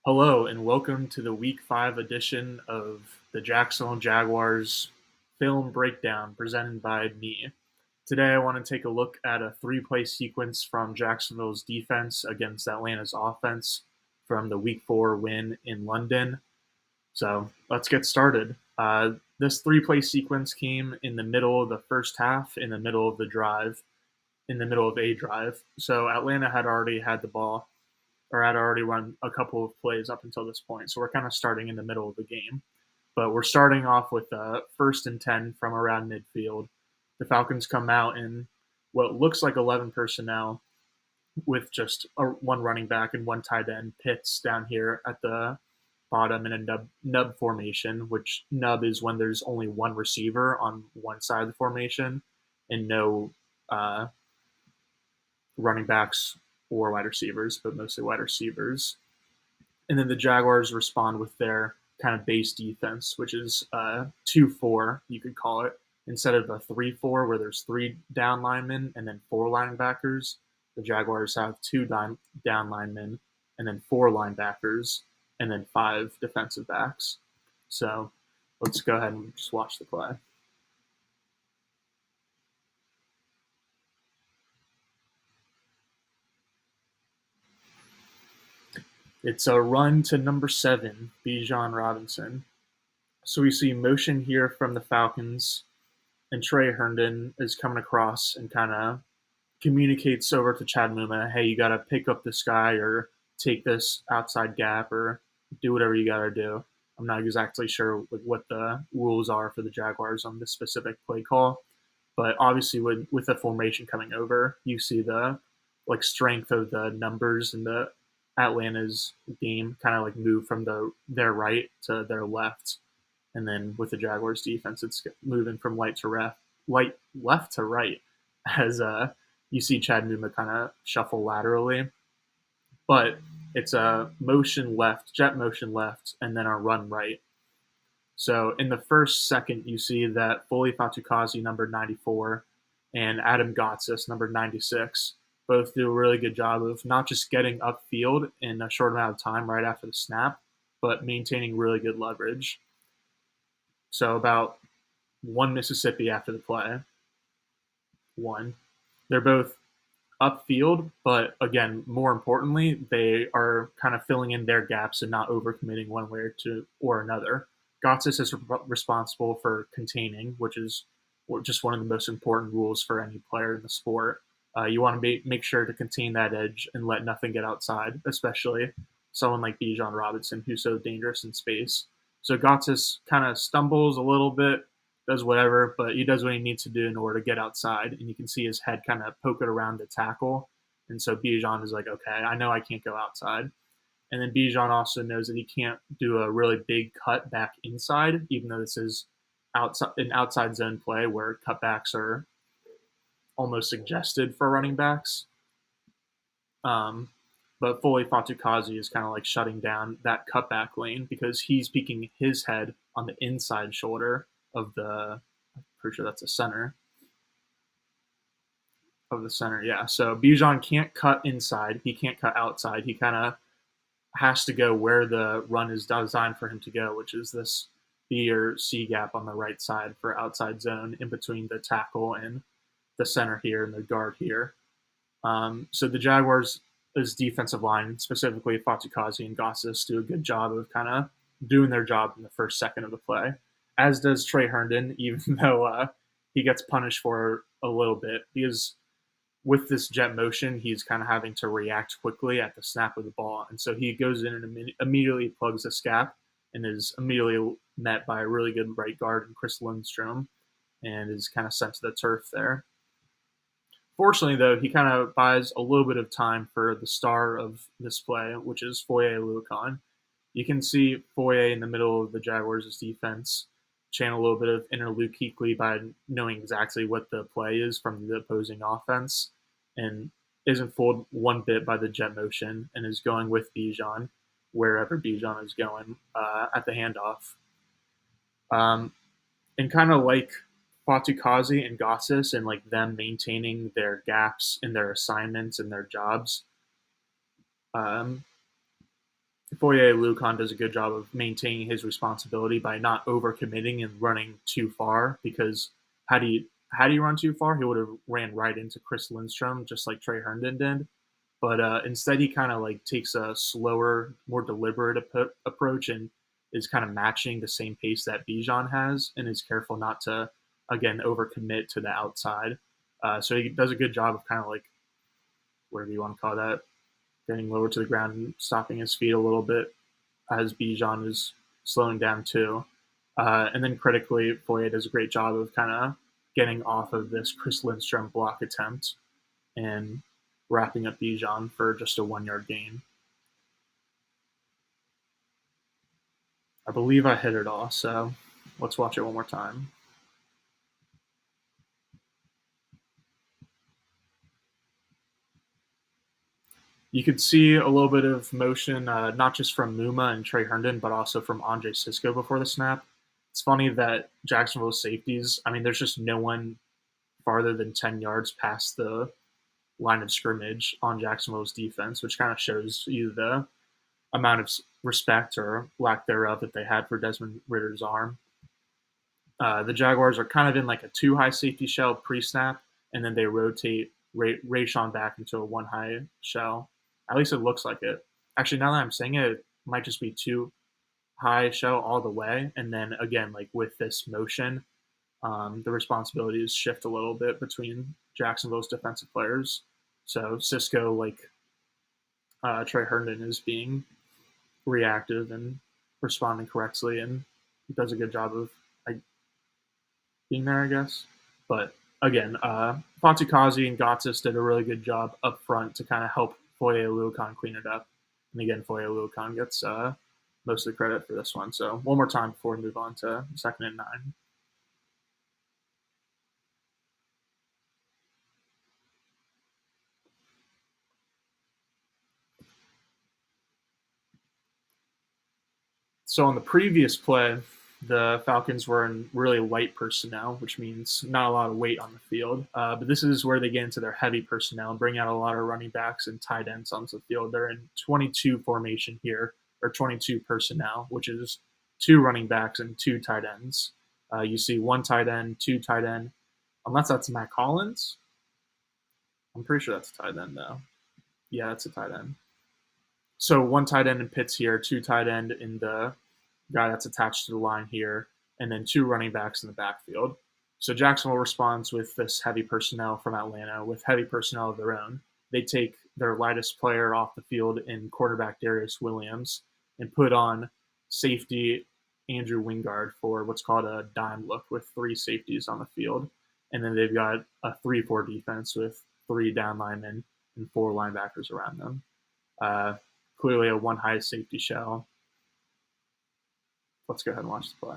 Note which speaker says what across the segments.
Speaker 1: Hello and welcome to the Week 5 edition of the Jacksonville Jaguars film breakdown presented by me. Today I want to take a look at a three-play sequence from Jacksonville's defense against Atlanta's offense from the Week 4 win in London. So let's get started. This three-play sequence came in the middle of the first half, in the middle of the drive, in the middle of a drive. So Atlanta had already had the ball or had already run a couple of plays up until this point. So we're kind of starting in the middle of the game. But we're starting off with first and 10 from around midfield. The Falcons come out in what looks like 11 personnel with just one running back and one tight end. Pitts down here at the bottom in a nub formation, which nub is when there's only one receiver on one side of the formation and no uh, running backs or wide receivers, but mostly wide receivers. And then the Jaguars respond with their kind of base defense, which is 2-4, you could call it. Instead of a 3-4 where there's three down linemen and then four linebackers, the Jaguars have two down linemen and then four linebackers and then five defensive backs. So let's go ahead and just watch the play. It's a run to number 7, Bijan Robinson. So we see motion here from the Falcons, and Trey Herndon is coming across and kind of communicates over to Chad Muma, hey, you got to pick up this guy or take this outside gap or do whatever you got to do. I'm not exactly sure what the rules are for the Jaguars on this specific play call, but obviously with the formation coming over, you see the strength of the numbers in the Atlanta's game kind of move from their right to their left, and then with the Jaguars defense, it's moving from left to right as you see Chad Muma kind of shuffle laterally, but it's a jet motion left, and then a run right. So in the first second, you see that Foley Fatukasi, number 94, and Adam Gotsis, number 96, both do a really good job of not just getting upfield in a short amount of time right after the snap, but maintaining really good leverage. So about one Mississippi after the play. One. They're both upfield, but again, more importantly, they are kind of filling in their gaps and not overcommitting one way or another. Gotsis is responsible for containing, which is just one of the most important rules for any player in the sport. You want to make sure to contain that edge and let nothing get outside, especially someone like Bijan Robinson, who's so dangerous in space. So Gotsis kind of stumbles a little bit, does whatever, but he does what he needs to do in order to get outside. And you can see his head kind of poke it around the tackle. And so Bijan is like, okay, I know I can't go outside. And then Bijan also knows that he can't do a really big cut back inside, even though this is an outside zone play where cutbacks are almost suggested for running backs. But Foley Fatukasi is kind of shutting down that cutback lane because he's peeking his head on the inside shoulder of I'm pretty sure that's a center. Of the center, yeah. So Bijan can't cut inside. He can't cut outside. He kind of has to go where the run is designed for him to go, which is this B or C gap on the right side for outside zone in between the tackle and the center here and the guard here. So the Jaguars' defensive line, specifically Fatukasi and Gotsis, do a good job of kind of doing their job in the first second of the play, as does Trey Herndon, even though he gets punished for a little bit because with this jet motion, he's kind of having to react quickly at the snap of the ball. And so he goes in and immediately plugs this gap and is immediately met by a really good right guard in Chris Lindstrom and is kind of sent to the turf there. Fortunately, though, he kind of buys a little bit of time for the star of this play, which is Foye Oluokun. You can see Foye in the middle of the Jaguars' defense channel a little bit of inner Luke Kuechly by knowing exactly what the play is from the opposing offense and isn't fooled one bit by the jet motion and is going with Bijan wherever Bijan is going at the handoff. And kind of like Fatukasi and Gotsis and them maintaining their gaps in their assignments and their jobs. Foye Lucan does a good job of maintaining his responsibility by not overcommitting and running too far, because had he run too far, he would have ran right into Chris Lindstrom, just like Trey Herndon did. But instead, he kind of like takes a slower, more deliberate approach and is kind of matching the same pace that Bijan has, and is careful not to again overcommit to the outside. So he does a good job of kind of like, whatever you want to call that, getting lower to the ground and stopping his feet a little bit as Bijan is slowing down too. And then critically, Foye does a great job of kind of getting off of this Chris Lindstrom block attempt and wrapping up Bijan for just a 1 yard gain. I believe I hit it all, so let's watch it one more time. You could see a little bit of motion, not just from Muma and Trey Herndon, but also from Andre Cisco before the snap. It's funny that Jacksonville's safeties, I mean, there's just no one farther than 10 yards past the line of scrimmage on Jacksonville's defense, which kind of shows you the amount of respect or lack thereof that they had for Desmond Ritter's arm. The Jaguars are kind of in like a 2 high safety shell pre-snap, and then they rotate Rayshon back into a 1 high shell. At least it looks like it. Actually, now that I'm saying it, it might just be 2 high shell all the way. And then again, like with this motion, the responsibilities shift a little bit between Jacksonville's defensive players. So Cisco, like Trey Herndon, is being reactive and responding correctly, and he does a good job of being there, I guess. But again, Fantikazi and Gotsis did a really good job up front to kind of help Foye Lucan clean it up. And again, Foye Lucan gets most of the credit for this one. So one more time before we move on to 2nd and 9. So on the previous play, the Falcons were in really light personnel, which means not a lot of weight on the field. But this is where they get into their heavy personnel and bring out a lot of running backs and tight ends onto the field. They're in 22 formation here, or 22 personnel, which is 2 running backs and 2 tight ends. You see 1 tight end, 2 tight end, unless that's Matt Collins. I'm pretty sure that's a tight end, though. Yeah, that's a tight end. So 1 tight end in Pitts here, 2 tight end in the guy that's attached to the line here, and then 2 running backs in the backfield. So Jacksonville responds with this heavy personnel from Atlanta with heavy personnel of their own. They take their lightest player off the field in quarterback Darius Williams and put on safety Andrew Wingard for what's called a dime look with 3 safeties on the field. And then they've got a 3-4 defense with 3 down linemen and 4 linebackers around them. Clearly a 1 high safety shell. Let's go ahead and watch the play.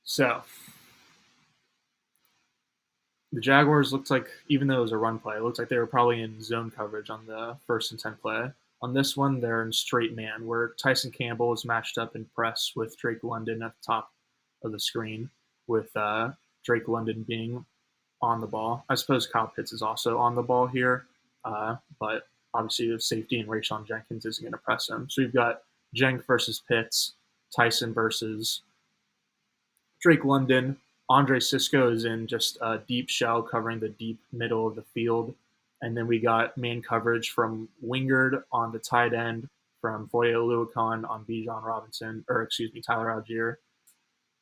Speaker 1: So the Jaguars looked like, even though it was a run play, it looked like they were probably in zone coverage on the 1st and 10 play. On this one, they're in straight man, where Tyson Campbell is matched up in press with Drake London at the top of the screen, with Drake London being on the ball. I suppose Kyle Pitts is also on the ball here, but obviously the safety and Rayshon Jenkins isn't going to press him. So you've got Jenk versus Pitts, Tyson versus Drake London. Andre Cisco is in just a deep shell covering the deep middle of the field. And then we got man coverage from Wingard on the tight end, from Foye Lucan on Bijan Robinson, or excuse me, Tyler Algier,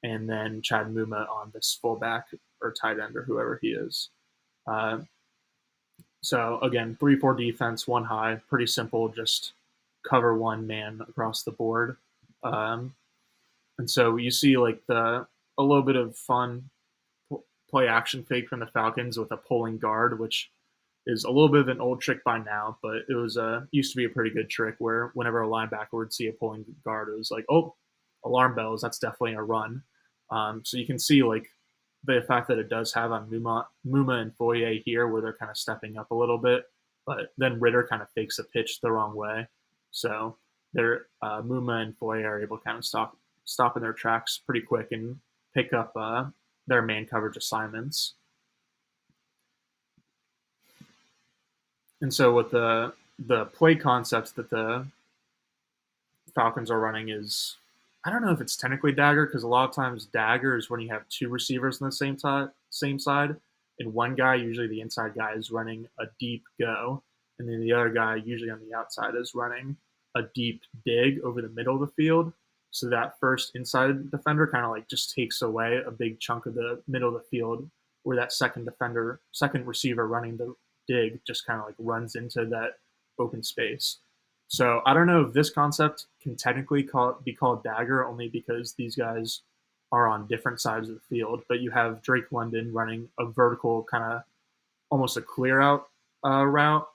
Speaker 1: and then Chad Muma on this fullback or tight end or whoever he is. So again, 3-4 defense, 1 high, pretty simple, just cover 1 man across the board. And so you see like a little bit of fun play action fake from the Falcons with a pulling guard, which is a little bit of an old trick by now, but it was used to be a pretty good trick where whenever a linebacker would see a pulling guard, it was like, oh, alarm bells, that's definitely a run. So you can see like the effect that it does have on Muma and Foye here, where they're kind of stepping up a little bit, but then Ritter kind of fakes the pitch the wrong way. So their Muma and Foye are able to kind of stop in their tracks pretty quick and pick up their man coverage assignments. And so with the play concepts that the Falcons are running is, I don't know if it's technically dagger, because a lot of times dagger is when you have two receivers on the same side, and one guy, usually the inside guy, is running a deep go, and then the other guy, usually on the outside, is running a deep dig over the middle of the field. So that first inside defender kind of like just takes away a big chunk of the middle of the field, where that second receiver running the dig just kind of like runs into that open space. So I don't know if this concept can technically be called dagger, only because these guys are on different sides of the field. But you have Drake London running a vertical kind of almost a clear out route,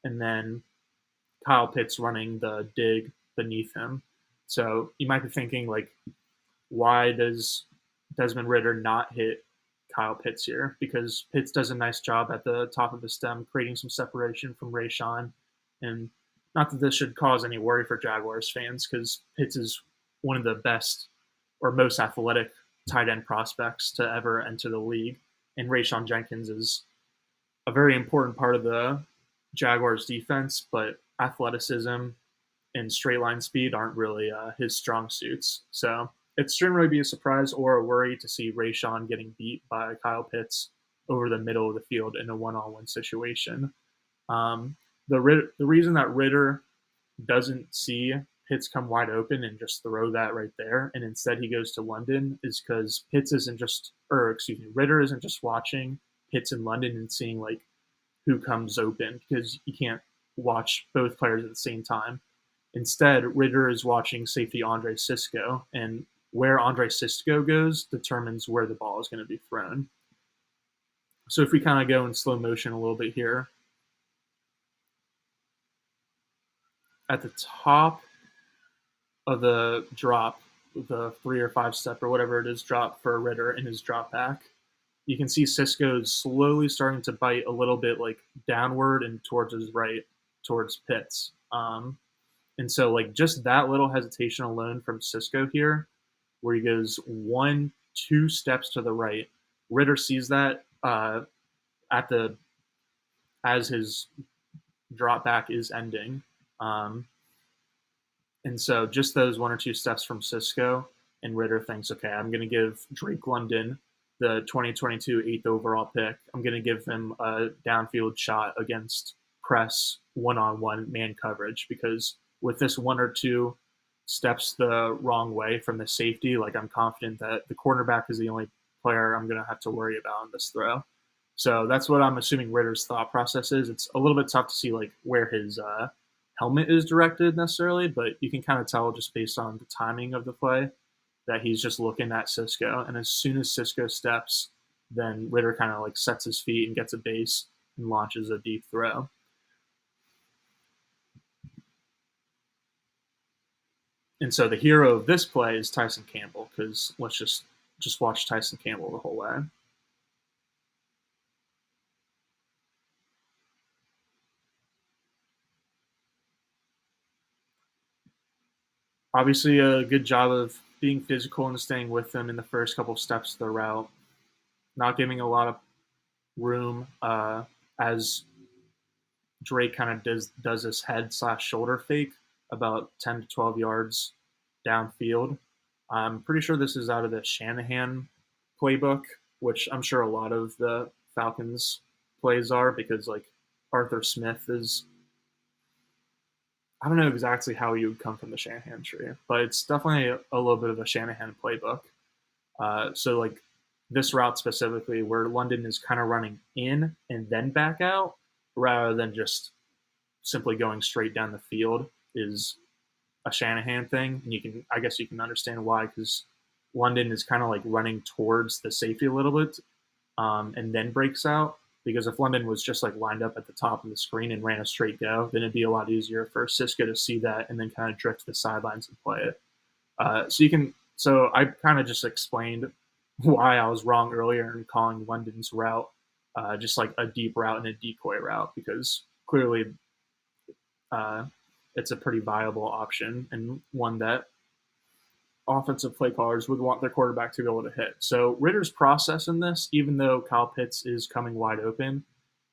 Speaker 1: and then Kyle Pitts running the dig beneath him. So you might be thinking, like, why does Desmond Ridder not hit Kyle Pitts here? Because Pitts does a nice job at the top of the stem, creating some separation from Rayshawn. And not that this should cause any worry for Jaguars fans, because Pitts is one of the best or most athletic tight end prospects to ever enter the league. And Rayshawn Jenkins is a very important part of the Jaguars defense, but athleticism and straight line speed aren't really his strong suits. So it shouldn't really be a surprise or a worry to see Rayshawn getting beat by Kyle Pitts over the middle of the field in a one-on-one situation. The reason that Ridder doesn't see Pitts come wide open and just throw that right there, and instead he goes to London, is because Ridder isn't just watching Pitts and London and seeing like who comes open, because you can't watch both players at the same time. Instead, Ridder is watching safety Andre Cisco, and where Andre Cisco goes determines where the ball is going to be thrown. So if we kind of go in slow motion a little bit here, at the top of the drop, the 3 or 5 step or whatever it is drop for Ridder in his drop back, you can see Cisco is slowly starting to bite a little bit like downward and towards his right, towards Pitts. And so like just that little hesitation alone from Cisco here, where he goes 1-2 steps to the right, Ridder sees that as his drop back is ending. And so just those 1 or 2 steps from Cisco, and Ridder thinks, okay, I'm going to give Drake London, the 2022 8th overall pick, I'm going to give him a downfield shot against press one-on-one man coverage, because with this 1 or 2 steps the wrong way from the safety, like I'm confident that the cornerback is the only player I'm going to have to worry about on this throw. So that's what I'm assuming Ridder's thought process is. It's a little bit tough to see like where his helmet is directed necessarily, but you can kind of tell just based on the timing of the play that he's just looking at Cisco. And as soon as Cisco steps, then Ridder kind of like sets his feet and gets a base and launches a deep throw. And so the hero of this play is Tyson Campbell, because let's just watch Tyson Campbell the whole way. Obviously, a good job of being physical and staying with them in the first couple of steps of the route, not giving a lot of room as Drake kind of does this head/shoulder fake about 10 to 12 yards downfield. I'm pretty sure this is out of the Shanahan playbook, which I'm sure a lot of the Falcons plays are, because like Arthur Smith is, I don't know exactly how you would come from the Shanahan tree, but it's definitely a little bit of a Shanahan playbook. So like this route specifically, where London is kind of running in and then back out, rather than just simply going straight down the field, is a Shanahan thing. And I guess you can understand why, because London is kind of like running towards the safety a little bit, and then breaks out. Because if London was just like lined up at the top of the screen and ran a straight go, then it'd be a lot easier for Cisco to see that and then kind of drift to the sidelines and play it. So I kind of just explained why I was wrong earlier in calling London's route just like a deep route and a decoy route, because clearly it's a pretty viable option and one that offensive play callers would want their quarterback to be able to hit. So Ritter's process in this, even though Kyle Pitts is coming wide open,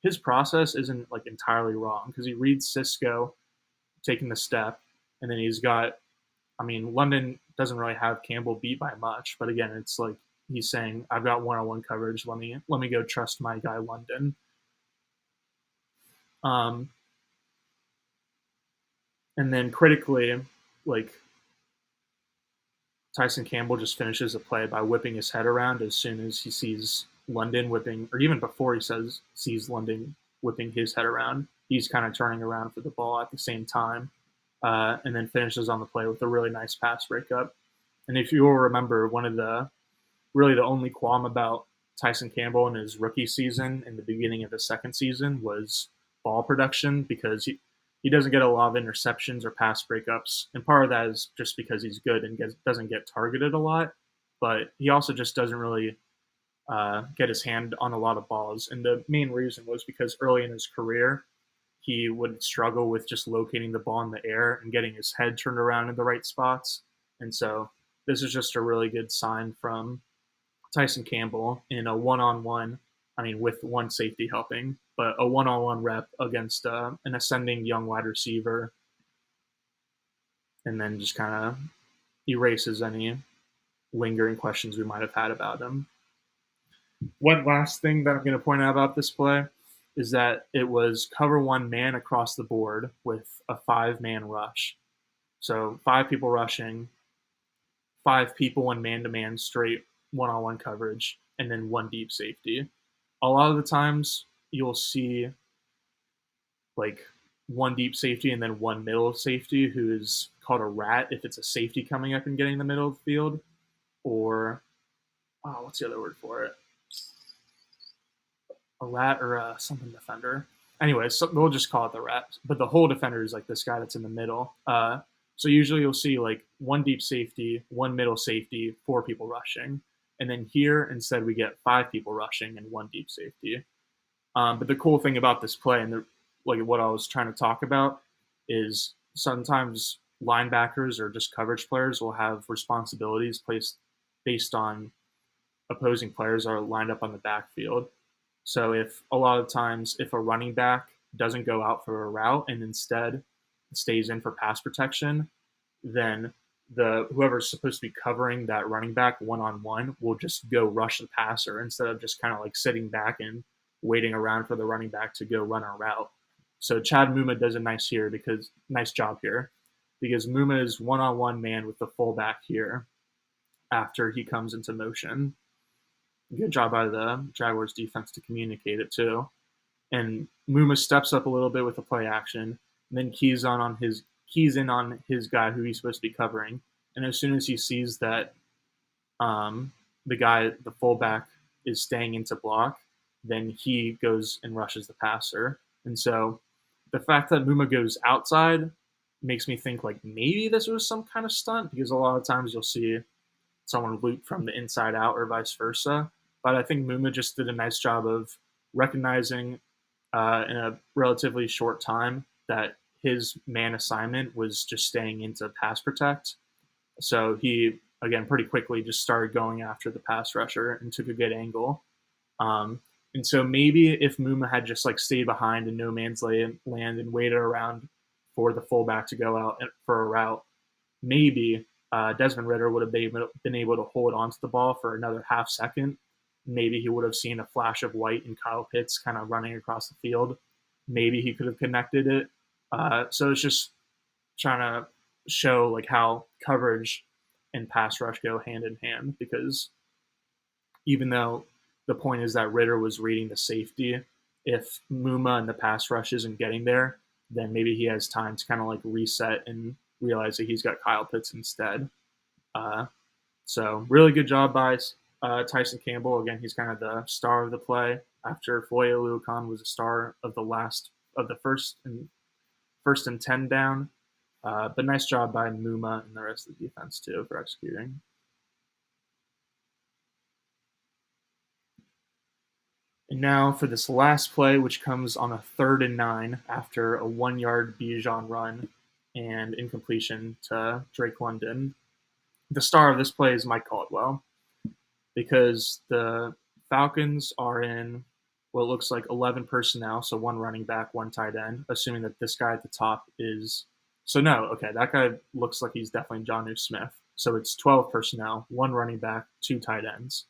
Speaker 1: his process isn't like entirely wrong because he reads Cisco taking the step, and then he's got, I mean, London doesn't really have Campbell beat by much, but again, it's like he's saying, I've got one-on-one coverage. Let me go trust my guy London. And then critically, like Tyson Campbell just finishes a play by whipping his head around as soon as he sees London whipping, or even before he sees London whipping his head around. He's kind of turning around for the ball at the same time, and then finishes on the play with a really nice pass breakup. And if you will remember, one of the only qualm about Tyson Campbell in his rookie season in the beginning of the second season was ball production, because he doesn't get a lot of interceptions or pass breakups. And part of that is just because he's good and doesn't get targeted a lot. But he also just doesn't really get his hand on a lot of balls. And the main reason was because early in his career, he would struggle with just locating the ball in the air and getting his head turned around in the right spots. And so this is just a really good sign from Tyson Campbell in a one-on-one, I mean, with one safety helping, but a one-on-one rep against an ascending young wide receiver, and then just kind of erases any lingering questions we might have had about him. One last thing that I'm going to point out about this play is that it was cover one man across the board with a 5-man rush. So 5 people rushing, 5 people in man-to-man straight one-on-one coverage, and then 1 deep safety. A lot of the times you'll see like 1 deep safety and then 1 middle safety who is called a rat if it's a safety coming up and getting the middle of the field, or what's the other word for it? A rat or something defender. Anyway, so we'll just call it the rat. But the whole defender is like this guy that's in the middle. So usually you'll see like 1 deep safety, 1 middle safety, 4 people rushing. And then here, instead, we get 5 people rushing and 1 deep safety. But the cool thing about this play, and like what I was trying to talk about, is sometimes linebackers or just coverage players will have responsibilities placed based on opposing players are lined up on the backfield. So if a lot of times if a running back doesn't go out for a route and instead stays in for pass protection, then whoever's supposed to be covering that running back one-on-one will just go rush the passer instead of just kind of like sitting back and waiting around for the running back to go run a route. So Chad Muma does a nice job here because Muma is one-on-one man with the fullback here after he comes into motion. Good job by the Jaguars defense to communicate it too. And Muma steps up a little bit with the play action, and then keys in on his guy who he's supposed to be covering. And as soon as he sees that the fullback, is staying into block, then he goes and rushes the passer. And so the fact that Muma goes outside makes me think like maybe this was some kind of stunt, because a lot of times you'll see someone loop from the inside out or vice versa. But I think Muma just did a nice job of recognizing in a relatively short time that his man assignment was just staying into pass protect. So he, again, pretty quickly just started going after the pass rusher and took a good angle. And so maybe if Muma had just like stayed behind in no man's land and waited around for the fullback to go out for a route, maybe Desmond Ridder would have been able to hold onto the ball for another half second. Maybe he would have seen a flash of white and Kyle Pitts kind of running across the field. Maybe he could have connected it. So it's just trying to show like how coverage and pass rush go hand in hand, because even though the point is that Ridder was reading the safety, if Muma and the pass rush isn't getting there, then maybe he has time to kind of like reset and realize that he's got Kyle Pitts instead. So really good job by Tyson Campbell. Again, he's kind of the star of the play after Foye Oluokun was a star of the first and 10 down. But nice job by Muma and the rest of the defense too for executing. And now for this last play, which comes on a 3rd and 9 after a 1-yard Bijan run and incompletion to Drake London. The star of this play is Mike Caldwell because the Falcons are in what looks like 11 personnel, so one running back, one tight end, assuming that this guy at the top is. So, no, okay, that guy looks like he's definitely Jonnu Smith. So it's 12 personnel, one running back, two tight ends.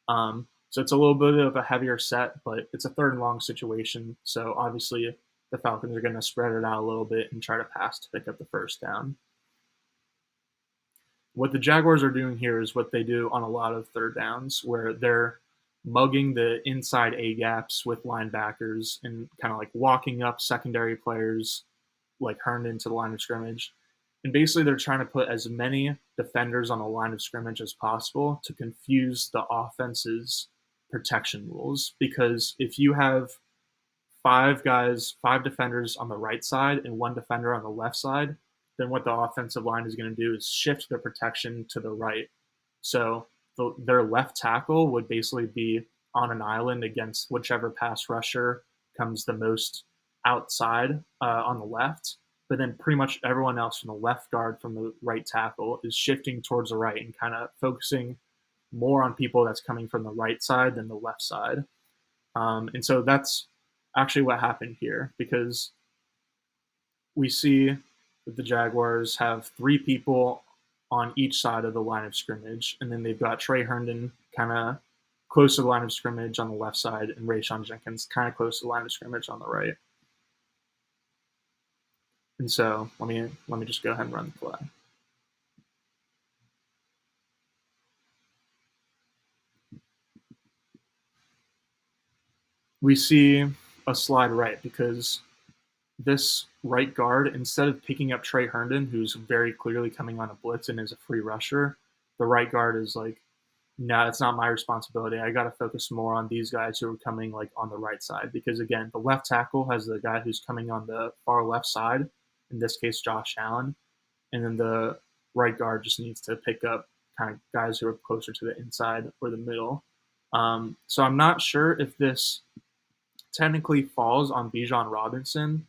Speaker 1: So it's a little bit of a heavier set, but it's a third and long situation. So obviously the Falcons are going to spread it out a little bit and try to pass to pick up the first down. What the Jaguars are doing here is what they do on a lot of third downs, where they're mugging the inside A gaps with linebackers and kind of like walking up secondary players like Herndon to the line of scrimmage. And basically they're trying to put as many defenders on the line of scrimmage as possible to confuse the offense's protection rules. Because if you have five defenders on the right side and one defender on the left side, then what the offensive line is going to do is shift the protection to the right. So their left tackle would basically be on an island against whichever pass rusher comes the most outside on the left. But then pretty much everyone else from the left guard from the right tackle is shifting towards the right and kind of focusing more on people that's coming from the right side than the left side. And so that's actually what happened here, because we see that the Jaguars have three people on each side of the line of scrimmage, and then they've got Trey Herndon kind of close to the line of scrimmage on the left side and Rayshon Jenkins kind of close to the line of scrimmage on the right. And so let me just go ahead and run the play. We see a slide right because this right guard, instead of picking up Trey Herndon, who's very clearly coming on a blitz and is a free rusher, the right guard is like, no, it's not my responsibility. I got to focus more on these guys who are coming like on the right side. Because again, the left tackle has the guy who's coming on the far left side, in this case, Josh Allen. And then the right guard just needs to pick up kind of guys who are closer to the inside or the middle. So I'm not sure if this technically falls on Bijan Robinson.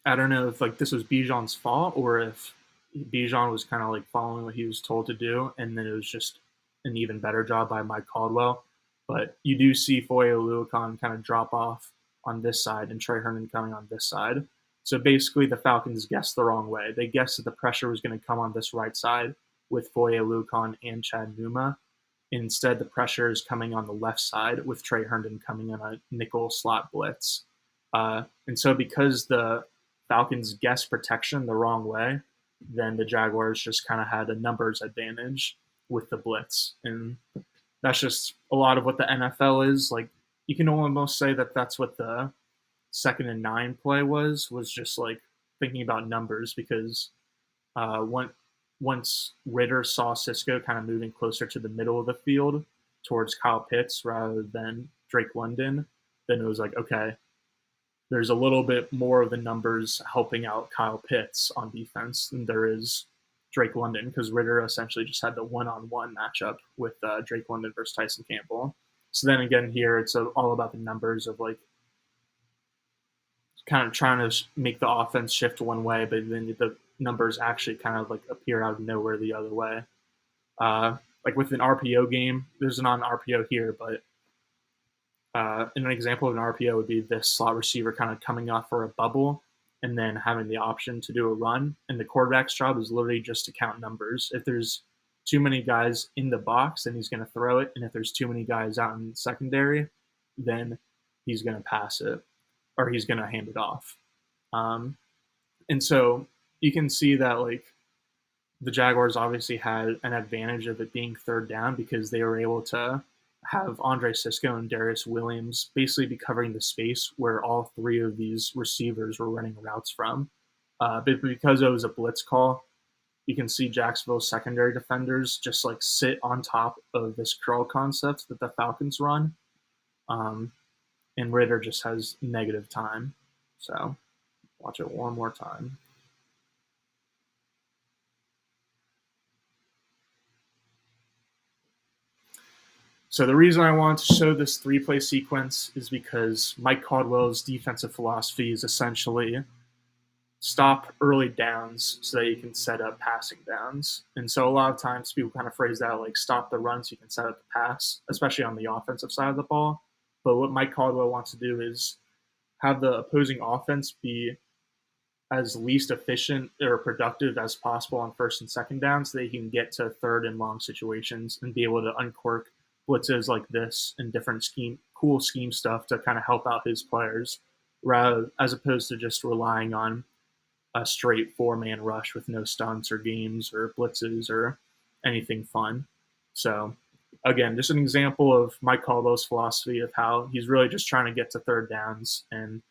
Speaker 1: I don't know if like this was Bijan's fault or if Bijan was kind of like following what he was told to do, and then it was just an even better job by Mike Caldwell. But you do see Foye Oluokun kind of drop off on this side and Trey Herndon coming on this side. So basically the Falcons guessed the wrong way. They guessed that the pressure was going to come on this right side with Foye Oluokun and Chad Numa. Instead, the pressure is coming on the left side with Trey Herndon coming on a nickel slot blitz. And so because the Falcons guessed protection the wrong way, then the Jaguars just kind of had a numbers advantage with the blitz. And that's just a lot of what the NFL is. Like, you can almost say that that's what the 2nd and 9 play was just like thinking about numbers, because once Ritter saw Cisco kind of moving closer to the middle of the field towards Kyle Pitts rather than Drake London, then it was like, okay, there's a little bit more of the numbers helping out Kyle Pitts on defense than there is Drake London, because Ritter essentially just had the one-on-one matchup with Drake London versus Tyson Campbell. So then again here, it's all about the numbers of like kind of trying to make the offense shift one way, but then the numbers actually kind of like appear out of nowhere the other way. Like with an RPO game, there's not an RPO here, but an example of an RPO would be this slot receiver kind of coming off for a bubble and then having the option to do a run. And the quarterback's job is literally just to count numbers. If there's too many guys in the box, then he's going to throw it. And if there's too many guys out in secondary, then he's going to pass it or he's going to hand it off. And so you can see that like the Jaguars obviously had an advantage of it being third down because they were able to have Andre Cisco and Darius Williams basically be covering the space where all three of these receivers were running routes from. But because it was a blitz call, you can see Jacksonville's secondary defenders just like sit on top of this curl concept that the Falcons run. And Ritter just has negative time. So watch it one more time. So the reason I wanted to show this 3-play sequence is because Mike Caldwell's defensive philosophy is essentially stop early downs so that you can set up passing downs. And so a lot of times people kind of phrase that like stop the run so you can set up the pass, especially on the offensive side of the ball. But what Mike Caldwell wants to do is have the opposing offense be as least efficient or productive as possible on first and second down so they can get to third and long situations and be able to uncork blitzes like this and different cool scheme stuff to kind of help out his players, rather as opposed to just relying on a straight 4-man rush with no stunts or games or blitzes or anything fun. So again, just an example of Mike Caldwell's philosophy of how he's really just trying to get to third downs, and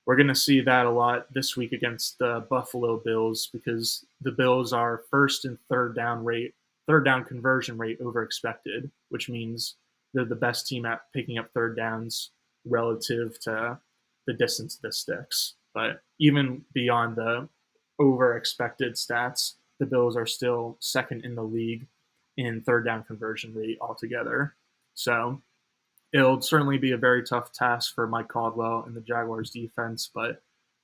Speaker 1: we're going to see that a lot this week against the Buffalo Bills because the Bills are first and third down conversion rate over expected, which means they're the best team at picking up third downs relative to the distance of the sticks. But even beyond the over expected stats, the Bills are still second in the league in third down conversion rate altogether. So it'll certainly be a very tough task for Mike Caldwell and the Jaguars defense, but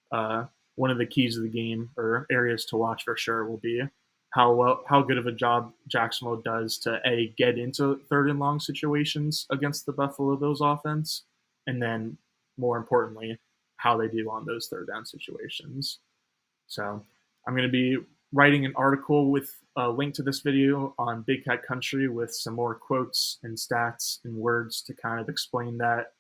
Speaker 1: one of the keys of the game or areas to watch for sure will be how good of a job Jacksonville does to get into third and long situations against the Buffalo Bills offense, and then more importantly, how they do on those third down situations. So I'm going to be writing an article with a link to this video on Big Cat Country with some more quotes and stats and words to kind of explain that.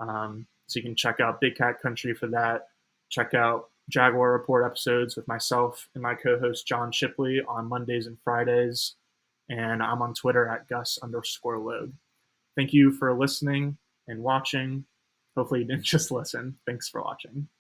Speaker 1: So you can check out Big Cat Country for that. Check out Jaguar Report episodes with myself and my co-host John Shipley on Mondays and Fridays. And I'm on Twitter at Gus_Logue. Thank you for listening and watching. Hopefully you didn't just listen. Thanks for watching.